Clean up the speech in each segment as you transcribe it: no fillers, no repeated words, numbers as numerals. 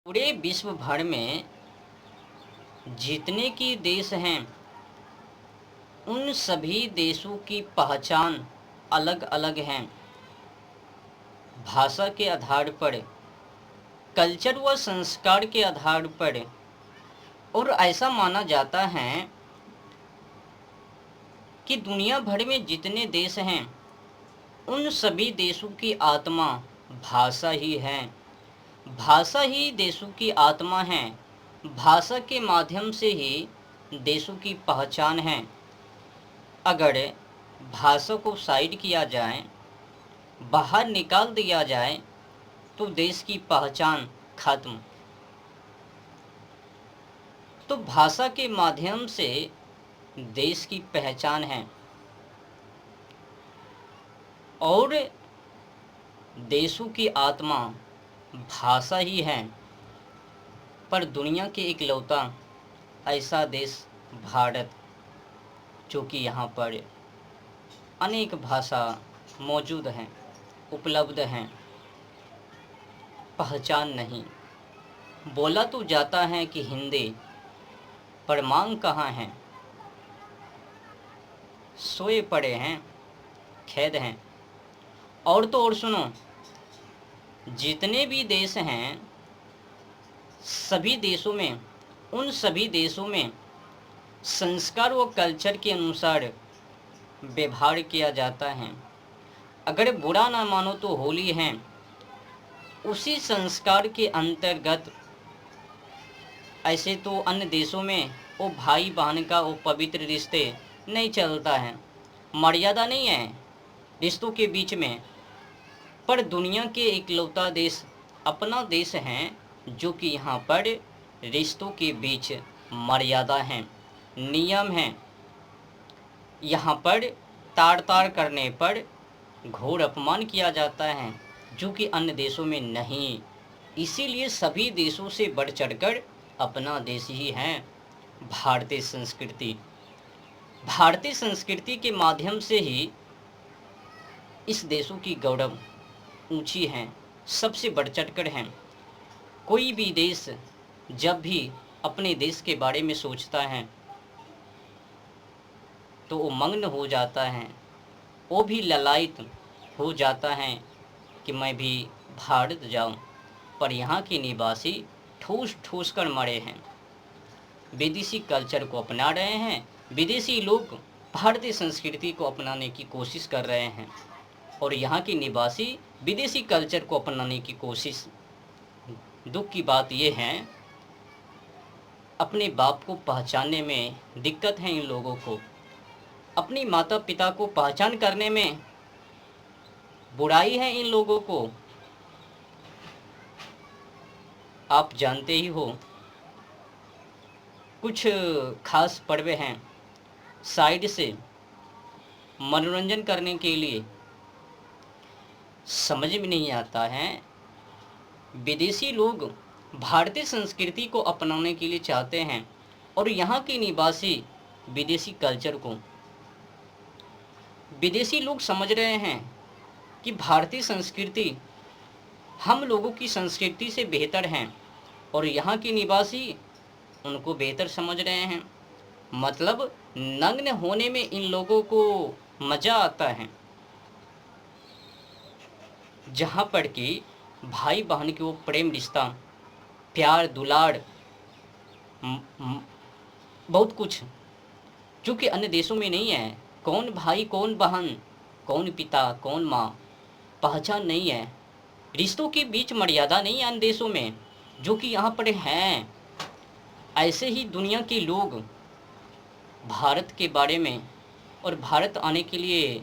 पूरे विश्व भर में जितने की देश हैं उन सभी देशों की पहचान अलग अलग हैं। भाषा के आधार पर, कल्चर व संस्कार के आधार पर। और ऐसा माना जाता है कि दुनिया भर में जितने देश हैं उन सभी देशों की आत्मा भाषा ही है। भाषा ही देशों की आत्मा है। भाषा के माध्यम से ही देशों की पहचान है। अगर भाषा को साइड किया जाए, बाहर निकाल दिया जाए तो देश की पहचान खत्म। तो भाषा के माध्यम से देश की पहचान है और देशों की आत्मा भाषा ही है। पर दुनिया के इकलौता ऐसा देश भारत, जो कि यहाँ पर अनेक भाषा मौजूद हैं, उपलब्ध हैं, पहचान नहीं। बोला तो जाता है कि हिंदी, पर मांग कहाँ है। सोए पड़े हैं, खेद हैं। और तो और सुनो, जितने भी देश हैं सभी देशों में, उन सभी देशों में संस्कार व कल्चर के अनुसार व्यवहार किया जाता है। अगर बुरा ना मानो तो होली है उसी संस्कार के अंतर्गत। ऐसे तो अन्य देशों में वो भाई बहन का वो पवित्र रिश्ते नहीं चलता है, मर्यादा नहीं है रिश्तों के बीच में। पर दुनिया के इकलौता देश अपना देश है जो कि यहाँ पर रिश्तों के बीच मर्यादा है, नियम है। यहाँ पर ताड़ ताड़ करने पर घोर अपमान किया जाता है, जो कि अन्य देशों में नहीं। इसीलिए सभी देशों से बढ़ चढ़कर अपना देश ही है भारतीय संस्कृति। भारतीय संस्कृति के माध्यम से ही इस देशों की गौरव ऊंची है, सबसे बढ़ चढ़कर हैं। कोई भी देश जब भी अपने देश के बारे में सोचता है तो वो मग्न हो जाता है, वो भी ललायित हो जाता है कि मैं भी भारत जाऊं। पर यहाँ के निवासी ठूस ठूस कर मरे हैं, विदेशी कल्चर को अपना रहे हैं। विदेशी लोग भारतीय संस्कृति को अपनाने की कोशिश कर रहे हैं और यहाँ के निवासी विदेशी कल्चर को अपनाने की कोशिश। दुख की बात यह है, अपने बाप को पहचानने में दिक्कत है इन लोगों को, अपनी माता पिता को पहचान करने में बुराई है इन लोगों को। आप जानते ही हो, कुछ खास पर्व हैं साइड से मनोरंजन करने के लिए, समझ में नहीं आता है। विदेशी लोग भारतीय संस्कृति को अपनाने के लिए चाहते हैं और यहाँ के निवासी विदेशी कल्चर को। विदेशी लोग समझ रहे हैं कि भारतीय संस्कृति हम लोगों की संस्कृति से बेहतर है और यहाँ के निवासी उनको बेहतर समझ रहे हैं। मतलब नग्न होने में इन लोगों को मज़ा आता है, जहाँ पर कि भाई बहन की वो प्रेम रिश्ता, प्यार दुलार, बहुत कुछ जो कि अन्य देशों में नहीं है। कौन भाई कौन बहन, कौन पिता कौन माँ, पहचान नहीं है। रिश्तों के बीच मर्यादा नहीं है अन्य देशों में, जो कि यहाँ पर हैं। ऐसे ही दुनिया के लोग भारत के बारे में और भारत आने के लिए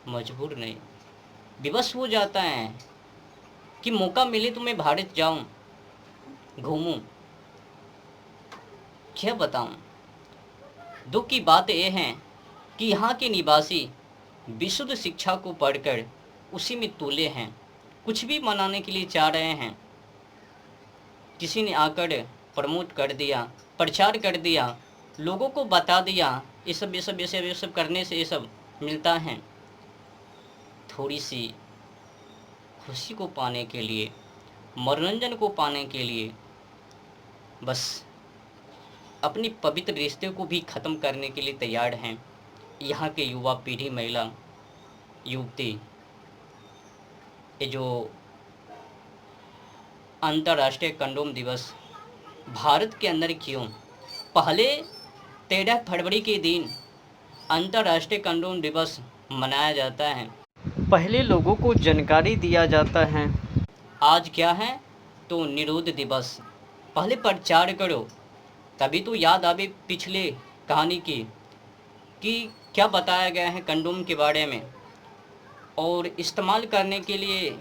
मजबूर नहीं, विवश हो जाता है कि मौका मिले तो मैं भारत जाऊं, घूमूं। क्या बताऊं, दुख की बात यह है कि यहाँ के निवासी विशुद्ध शिक्षा को पढ़कर उसी में तुले हैं, कुछ भी मनाने के लिए चाह रहे हैं। किसी ने आकर प्रमोट कर दिया, प्रचार कर दिया, लोगों को बता दिया ये सब करने से ये सब मिलता है। थोड़ी सी खुशी को पाने के लिए मनोरंजन को पाने के लिए बस अपनी पवित्र रिश्ते को भी ख़त्म करने के लिए तैयार हैं। यहाँ के युवा पीढ़ी, महिला, युवती, ये जो अंतर्राष्ट्रीय कंडोम दिवस भारत के अंदर क्यों पहले 13 फरवरी के दिन अंतर्राष्ट्रीय कंडोम दिवस मनाया जाता है, पहले लोगों को जानकारी दिया जाता है। आज क्या है तो निरोध दिवस, पहले प्रचार करो तभी तो याद आवे पिछले कहानी की कि क्या बताया गया है कंडोम के बारे में, और इस्तेमाल करने के लिए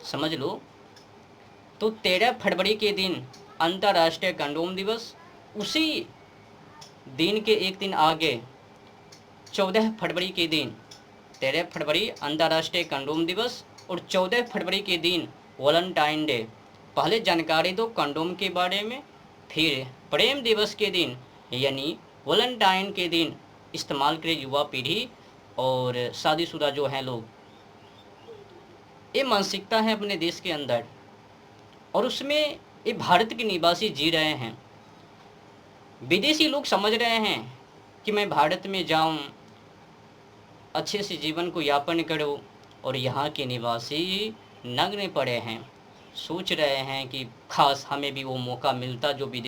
समझ लो। तो 13 फरवरी के दिन अंतर्राष्ट्रीय कंडोम दिवस, उसी दिन के एक दिन आगे 14 फरवरी के दिन 13 फरवरी अंतर्राष्ट्रीय कंडोम दिवस और 14 फरवरी के दिन वैलेंटाइन डे। पहले जानकारी दो कंडोम के बारे में, फिर प्रेम दिवस के दिन यानी वैलेंटाइन के दिन इस्तेमाल करें युवा पीढ़ी और शादीशुदा जो हैं लोग। ये मानसिकता है अपने देश के अंदर और उसमें ये भारत के निवासी जी रहे हैं। विदेशी लोग समझ रहे हैं कि मैं भारत में जाऊं, अच्छे से जीवन को यापन करूं, और यहाँ के निवासी नग्न पड़े हैं, सोच रहे हैं कि खास हमें भी वो मौका मिलता जो विदेश